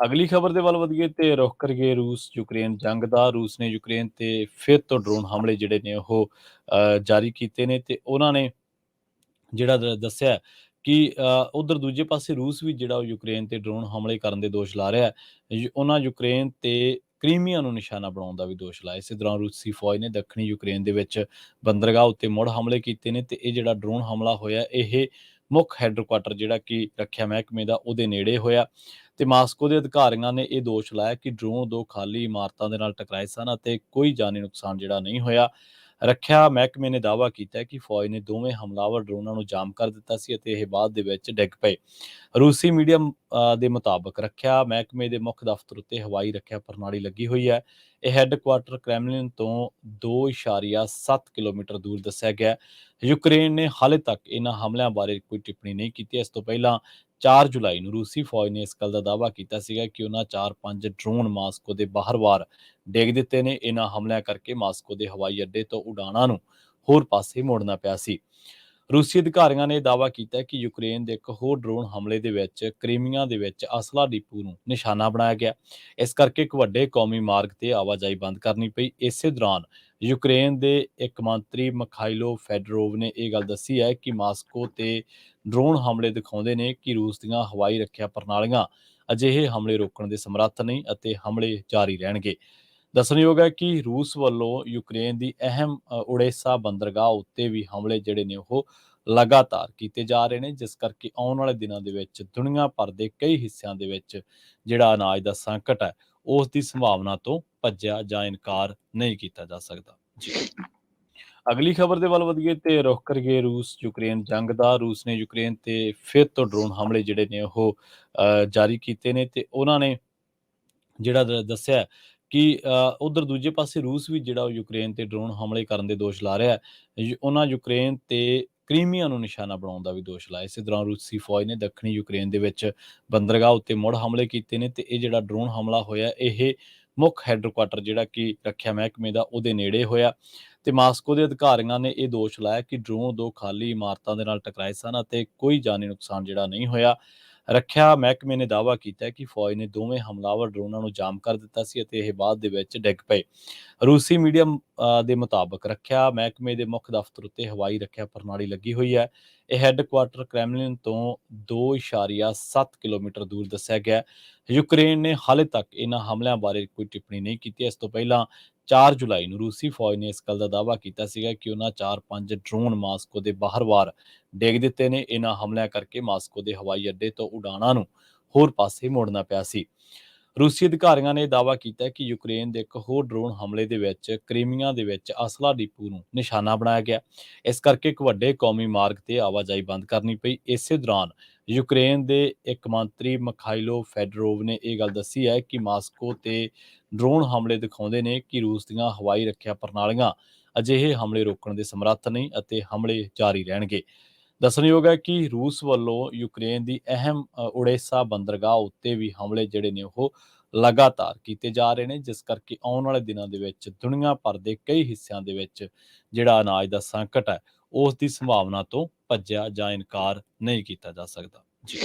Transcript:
ਅਗਲੀ ਖਬਰ ਦੇ ਵੱਲ ਵਧੀਏ ਤੇ ਰੁਖ ਕਰੀਏ ਰੂਸ ਯੂਕਰੇਨ ਜੰਗ ਦਾ। ਰੂਸ ਨੇ ਯੂਕਰੇਨ ਤੇ ਫਿਰ ਤੋਂ ਡਰੋਨ ਹਮਲੇ ਜਿਹੜੇ ਨੇ ਉਹ ਜਾਰੀ ਕੀਤੇ ਨੇ ਤੇ ਉਹਨਾਂ ਨੇ ਜਿਹੜਾ ਦੱਸਿਆ ਕਿ ਉਧਰ ਦੂਜੇ ਪਾਸੇ ਰੂਸ ਵੀ ਜਿਹੜਾ ਉਹ ਯੂਕਰੇਨ ਤੇ ਡਰੋਨ ਹਮਲੇ ਕਰਨ ਦੇ ਦੋਸ਼ ਲਾ ਰਿਹਾ ਹੈ। ਉਹਨਾਂ ਯੂਕਰੇਨ ਤੇ ਕ੍ਰੀਮੀਆ ਨੂੰ ਨਿਸ਼ਾਨਾ ਬਣਾਉਣ ਦਾ ਵੀ ਦੋਸ਼ ਲਾਇਆ। ਇਸੇ ਦੌਰਾਨ ਰੂਸੀ ਫੌਜ ਨੇ ਦੱਖਣੀ ਯੂਕਰੇਨ ਦੇ ਵਿੱਚ ਬੰਦਰਗਾਹ ਉੱਤੇ ਮੁੜ ਹਮਲੇ ਕੀਤੇ ਨੇ ਤੇ ਇਹ ਜਿਹੜਾ ਡਰੋਨ ਹਮਲਾ ਹੋਇਆ ਇਹ ਮੁੱਖ ਹੈੱਡਕੁਆਟਰ ਜਿਹੜਾ ਕਿ ਰੱਖਿਆ ਮਹਿਕਮੇ ਦਾ ਉਹਦੇ ਨੇੜੇ ਹੋਇਆ ਤੇ ਮਾਸਕੋ ਦੇ ਅਧਿਕਾਰੀਆਂ ਨੇ ਇਹ ਦੋਸ਼ ਲਾਇਆ ਕਿ ਡਰੋਨ ਦੋ ਖਾਲੀ ਇਮਾਰਤਾਂ ਦੇ ਨਾਲ ਟਕਰਾਏ ਸਨ ਅਤੇ ਕੋਈ ਜਾਨੀ ਨੁਕਸਾਨ ਜਿਹੜਾ ਨਹੀਂ ਹੋਇਆ। ਰੱਖਿਆ ਮਹਿਕਮੇ ਨੇ ਦਾਅਵਾ ਕੀਤਾ ਕਿ ਫੌਜ ਨੇ ਦੋਵੇਂ ਹਮਲਾਵਰ ਡਰੋਨਾਂ ਨੂੰ ਜਾਮ ਕਰ ਦਿੱਤਾ ਸੀ ਅਤੇ ਇਹ ਬਾਅਦ ਦੇ ਵਿੱਚ ਡਿੱਗ ਪਏ। ਰੂਸੀ ਮੀਡੀਆ ਦੇ ਮੁਤਾਬਕ ਰੱਖਿਆ ਮਹਿਕਮੇ ਦੇ ਮੁੱਖ ਦਫ਼ਤਰ ਉੱਤੇ ਹਵਾਈ ਰੱਖਿਆ ਪ੍ਰਣਾਲੀ ਲੱਗੀ ਹੋਈ ਹੈ। ਇਹ ਹੈੱਡਕੁਆਟਰ ਕ੍ਰੈਮਲਿਨ ਤੋਂ 2.7 ਕਿਲੋਮੀਟਰ ਦੂਰ ਦੱਸਿਆ ਗਿਆ। ਯੂਕਰੇਨ ਨੇ ਹਾਲੇ ਤੱਕ ਇਹਨਾਂ ਹਮਲਿਆਂ ਬਾਰੇ ਕੋਈ ਟਿੱਪਣੀ ਨਹੀਂ ਕੀਤੀ। ਇਸ ਤੋਂ ਪਹਿਲਾਂ 4 ਜੁਲਾਈ ਨੂੰ ਰੂਸੀ ਫੌਜ ਨੇ ਇਸ ਗੱਲ ਦਾ ਦਾਅਵਾ ਕੀਤਾ ਸੀਗਾ ਕਿ ਉਹਨਾਂ 4-5 ਡਰੋਨ ਮਾਸਕੋ ਦੇ ਬਾਹਰ-ਬਾਰ ਡਿੱਗ ਦਿੱਤੇ ਨੇ। ਇਹਨਾਂ ਹਮਲਿਆਂ ਕਰਕੇ ਮਾਸਕੋ ਦੇ ਹਵਾਈ ਅੱਡੇ ਤੋਂ ਉਡਾਣਾਂ ਨੂੰ ਹੋਰ ਪਾਸੇ ਮੋੜਨਾ ਪਿਆ ਸੀ। ਰੂਸੀ ਅਧਿਕਾਰੀਆਂ ਨੇ ਦਾਅਵਾ ਕੀਤਾ ਕਿ ਯੂਕਰੇਨ ਦੇ ਇੱਕ ਹੋਰ ਡਰੋਨ ਹਮਲੇ ਦੇ ਵਿੱਚ ਕ੍ਰੀਮੀਆ ਦੇ ਵਿੱਚ ਅਸਲਾ ਡਿਪੂ ਨੂੰ ਨਿਸ਼ਾਨਾ ਬਣਾਇਆ ਗਿਆ। ਇਸ ਕਰਕੇ ਇੱਕ ਵੱਡੇ ਕੌਮੀ ਮਾਰਗ ਤੇ ਆਵਾਜਾਈ ਬੰਦ ਕਰਨੀ ਪਈ। ਇਸੇ ਦੌਰਾਨ ਯੂਕਰੇਨ ਦੇ ਇੱਕ ਮੰਤਰੀ ਮਖਾਈਲੋ ਫੈਡਰੋਵ ਨੇ ਇਹ ਗੱਲ ਦੱਸੀ ਹੈ ਕਿ ਮਾਸਕੋ ਤੇ ਡਰੋਨ ਹਮਲੇ ਦਿਖਾਉਂਦੇ ਨੇ ਕਿ ਰੂਸ ਦੀਆਂ ਹਵਾਈ ਰੱਖਿਆ ਪ੍ਰਣਾਲੀਆਂ ਅਜਿਹੇ ਹਮਲੇ ਰੋਕਣ ਦੇ ਸਮਰੱਥ ਨਹੀਂ ਅਤੇ ਹਮਲੇ ਜਾਰੀ ਰਹਿਣਗੇ। ਦੱਸਣਯੋਗ ਹੈ ਕਿ ਰੂਸ ਵੱਲੋਂ ਯੂਕਰੇਨ ਦੀ ਅਹਿਮ ਓਡੇਸਾ ਬੰਦਰਗਾਹ ਉੱਤੇ ਵੀ ਹਮਲੇ ਜਿਹੜੇ ਨੇ ਉਹ ਲਗਾਤਾਰ ਕੀਤੇ ਜਾ ਰਹੇ ਨੇ, ਜਿਸ ਕਰਕੇ ਆਉਣ ਵਾਲੇ ਦਿਨਾਂ ਦੇ ਵਿੱਚ ਦੁਨੀਆ ਭਰ ਦੇ ਕਈ ਹਿੱਸਿਆਂ ਦੇ ਵਿੱਚ ਜਿਹੜਾ ਅਨਾਜ ਦਾ ਸੰਕਟ ਹੈ ਉਸ ਦੀ ਸੰਭਾਵਨਾ ਤੋਂ ਭੱਜਿਆ ਜਾਂ ਇਨਕਾਰ ਨਹੀਂ ਕੀਤਾ ਜਾ ਸਕਦਾ। ਜੀ ਅਗਲੀ ਖਬਰ ਦੇ ਵੱਲ ਵਧੀਏ ਤੇ ਰੁਖ ਕਰੀਏ ਰੂਸ ਯੂਕਰੇਨ ਜੰਗ ਦਾ। ਰੂਸ ਨੇ ਯੂਕਰੇਨ ਤੇ ਫਿਰ ਤੋਂ ਡਰੋਨ ਹਮਲੇ ਜਿਹੜੇ ਨੇ ਉਹ ਜਾਰੀ ਕੀਤੇ ਨੇ ਤੇ ਉਹਨਾਂ ਨੇ ਜਿਹੜਾ ਦੱਸਿਆ ਕਿ ਉਧਰ ਦੂਜੇ ਪਾਸੇ ਰੂਸ ਵੀ ਜਿਹੜਾ ਉਹ ਯੂਕਰੇਨ ਤੇ ਡਰੋਨ ਹਮਲੇ ਕਰਨ ਦੇ ਦੋਸ਼ ਲਾ ਰਿਹਾ ਹੈ। ਉਹਨਾਂ ਯੂਕਰੇਨ ਤੇ ਕ੍ਰੀਮੀਆ ਨੂੰ ਨਿਸ਼ਾਨਾ ਬਣਾਉਣ ਦਾ ਵੀ ਦੋਸ਼ ਲਾਇਆ। ਇਸੇ ਦੌਰਾਨ ਰੂਸੀ ਫੌਜ ਨੇ ਦੱਖਣੀ ਯੂਕਰੇਨ ਦੇ ਵਿੱਚ ਬੰਦਰਗਾਹ ਉੱਤੇ ਮੁੜ ਹਮਲੇ ਕੀਤੇ ਨੇ ਤੇ ਇਹ ਜਿਹੜਾ ਡਰੋਨ ਹਮਲਾ ਹੋਇਆ ਇਹ ਮੁੱਖ ਹੈੱਡਕੁਆਟਰ ਜਿਹੜਾ ਕਿ ਰੱਖਿਆ ਮਹਿਕਮੇ ਦਾ ਉਹਦੇ ਨੇੜੇ ਹੋਇਆ ਤੇ ਮਾਸਕੋ ਦੇ ਅਧਿਕਾਰੀਆਂ ਨੇ ਇਹ ਦੋਸ਼ ਲਾਇਆ ਕਿ ਡਰੋਨ ਦੋ ਖਾਲੀ ਇਮਾਰਤਾਂ ਦੇ ਨਾਲ ਟਕਰਾਏ ਸਨ ਅਤੇ ਕੋਈ ਜਾਨੀ ਨੁਕਸਾਨ ਜਿਹੜਾ ਨਹੀਂ ਹੋਇਆ। ਰੱਖਿਆ ਮਹਿਕਮੇ ਨੇ ਦਾਅਵਾ ਕੀਤਾ ਕਿ ਫੌਜ ਨੇ ਦੋਵੇਂ ਹਮਲਾਵਰ ਡਰੋਨਾਂ ਨੂੰ ਜਾਮ ਕਰ ਦਿੱਤਾ ਸੀ ਅਤੇ ਇਹ ਬਾਅਦ ਦੇ ਵਿੱਚ ਡਿੱਗ ਪਏ। ਰੂਸੀ ਮੀਡੀਆ ਦੇ ਮੁਤਾਬਕ ਰੱਖਿਆ ਮਹਿਕਮੇ ਦੇ ਮੁੱਖ ਦਫ਼ਤਰ ਉੱਤੇ ਹਵਾਈ ਰੱਖਿਆ ਪ੍ਰਣਾਲੀ ਲੱਗੀ ਹੋਈ ਹੈ। ਇਹ ਹੈੱਡਕੁਆਟਰ ਕ੍ਰੈਮਲਿਨ ਤੋਂ 2.7 ਕਿਲੋਮੀਟਰ ਦੂਰ ਦੱਸਿਆ ਗਿਆ। ਯੂਕਰੇਨ ਨੇ ਹਾਲੇ ਤੱਕ ਇਹਨਾਂ ਹਮਲਿਆਂ ਬਾਰੇ ਕੋਈ ਟਿੱਪਣੀ ਨਹੀਂ ਕੀਤੀ। ਇਸ ਤੋਂ ਪਹਿਲਾਂ 4 ਜੁਲਾਈ ਨੂੰ ਰੂਸੀ ਫੌਜ ਨੇ ਇਸ ਗੱਲ ਦਾ ਦਾਅਵਾ ਕੀਤਾ ਸੀਗਾ ਕਿ ਉਹਨਾਂ 4-5 ਡਰੋਨ ਮਾਸਕੋ ਦੇ ਬਾਹਰ-ਬਾਰ ਡਿੱਗ ਦਿੱਤੇ ਨੇ। ਇਹਨਾਂ ਹਮਲਿਆਂ ਕਰਕੇ ਮਾਸਕੋ ਦੇ ਹਵਾਈ ਅੱਡੇ ਤੋਂ ਉਡਾਣਾਂ ਨੂੰ ਹੋਰ ਪਾਸੇ ਮੋੜਨਾ ਪਿਆ ਸੀ। ਰੂਸੀ ਅਧਿਕਾਰੀਆਂ ਨੇ ਦਾਅਵਾ ਕੀਤਾ ਕਿ ਯੂਕਰੇਨ ਦੇ ਇੱਕ ਹੋਰ ਡਰੋਨ ਹਮਲੇ ਦੇ ਵਿੱਚ ਕ੍ਰੀਮੀਆ ਦੇ ਵਿੱਚ ਅਸਲਾ ਡਿਪੂ ਨੂੰ ਨਿਸ਼ਾਨਾ ਬਣਾਇਆ ਗਿਆ। ਇਸ ਕਰਕੇ ਇੱਕ ਵੱਡੇ ਕੌਮੀ ਮਾਰਗ ਤੇ ਆਵਾਜਾਈ ਬੰਦ ਕਰਨੀ ਪਈ। ਇਸੇ ਦੌਰਾਨ ਯੂਕਰੇਨ ਦੇ ਇੱਕ ਮੰਤਰੀ ਮਖਾਈਲੋ ਫੈਡਰੋਵ ਨੇ ਇਹ ਗੱਲ ਦੱਸੀ ਹੈ ਕਿ ਮਾਸਕੋ ਤੇ ਡਰੋਨ ਹਮਲੇ ਦਿਖਾਉਂਦੇ ਨੇ ਕਿ ਰੂਸ ਦੀਆਂ ਹਵਾਈ ਰੱਖਿਆ ਪ੍ਰਣਾਲੀਆਂ ਅਜਿਹੇ ਹਮਲੇ ਰੋਕਣ ਦੇ ਸਮਰੱਥ ਨਹੀਂ ਅਤੇ ਹਮਲੇ ਜਾਰੀ ਰਹਿਣਗੇ। ਦੱਸਣਯੋਗ ਹੈ ਕਿ ਰੂਸ ਵੱਲੋਂ ਯੂਕਰੇਨ ਦੀ ਅਹਿਮ ਓਡੇਸਾ ਬੰਦਰਗਾਹ ਉੱਤੇ ਵੀ ਹਮਲੇ ਜਿਹੜੇ ਨੇ ਉਹ ਲਗਾਤਾਰ ਕੀਤੇ ਜਾ ਰਹੇ ਨੇ, ਜਿਸ ਕਰਕੇ ਆਉਣ ਵਾਲੇ ਦਿਨਾਂ ਦੇ ਵਿੱਚ ਦੁਨੀਆ ਭਰ ਦੇ ਕਈ ਹਿੱਸਿਆਂ ਦੇ ਵਿੱਚ ਜਿਹੜਾ ਅਨਾਜ ਦਾ ਸੰਕਟ ਹੈ ਉਸ ਦੀ ਸੰਭਾਵਨਾ ਤੋਂ ਭੱਜਿਆ ਜਾਂ ਇਨਕਾਰ ਨਹੀਂ ਕੀਤਾ ਜਾ ਸਕਦਾ। ਜੀ